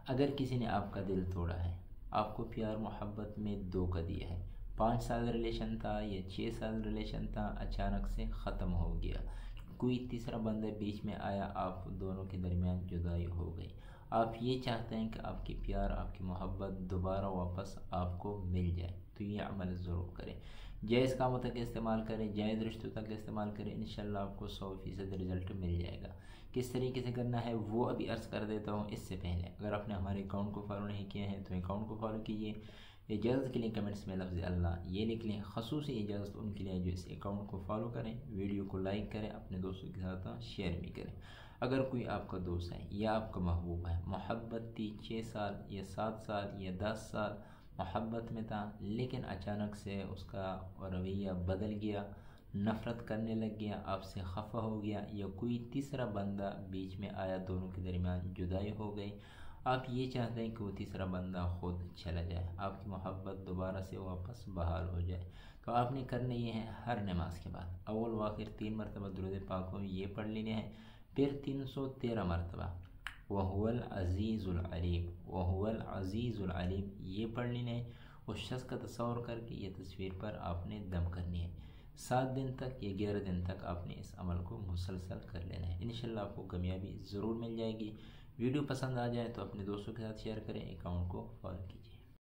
अगर किसी ने आपका दिल तोड़ा है, आपको प्यार मोहब्बत में धोखा दिया है, 5 साल रिलेशन था या 6 साल रिलेशन था, अचानक से ख़त्म हो गया, कोई तीसरा बंदा बीच में आया, आप दोनों के दरमियान जुदाई हो गई, आप ये चाहते हैं कि आपकी प्यार आपकी मोहब्बत दोबारा वापस आपको मिल जाए, तो ये अमल ज़रूर करें। जायज़ कामों तक इस्तेमाल करें, जायज़ रिश्तों तक इस्तेमाल करें, इंशाल्लाह आपको 100% रिज़ल्ट मिल जाएगा। किस तरीके से करना है वो अभी अर्ज़ कर देता हूँ। इससे पहले अगर आपने हमारे अकाउंट को फॉलो नहीं किया है तो अकाउंट को फॉलो कीजिए। इजाज़त के लिए कमेंट्स में लफ्ज़ अल्लाह ये लिख लें। ख़ुसूसी इजाज़त उनके लिए जो इस अकाउंट को फॉलो करें, वीडियो को लाइक करें, अपने दोस्तों के साथ शेयर भी करें। अगर कोई आपका दोस्त है या आपका महबूब है, मोहब्बत थी, 6 साल या 7 साल या 10 साल मोहब्बत में था, लेकिन अचानक से उसका रवैया बदल गया, नफ़रत करने लग गया, आपसे खफा हो गया, या कोई तीसरा बंदा बीच में आया, दोनों के दरमियान जुदाई हो गई, आप ये चाहते हैं कि वो तीसरा बंदा खुद चला जाए, आपकी मोहब्बत दोबारा से वापस बहाल हो जाए, तो आपने करने ये है हर नमाज के बाद अव्वल व आखिर 3 मरतबा दुरूद पाक को ये पढ़ लेने हैं, फिर 313 मरतबा वहुवल अज़ीज़ुल अलीम, वहुवल अज़ीज़ुल अलीम ये पढ़ लेने हैं। उस शख्स का तस्वर करके ये तस्वीर पर आपने दम करनी है। 7 दिन तक या 11 दिन तक आपने इस अमल को मुसलसल कर लेना है। इंशाल्लाह आपको कामयाबी ज़रूर मिल जाएगी। वीडियो पसंद आ जाए तो अपने दोस्तों के साथ शेयर करें, अकाउंट को फॉलो कीजिए।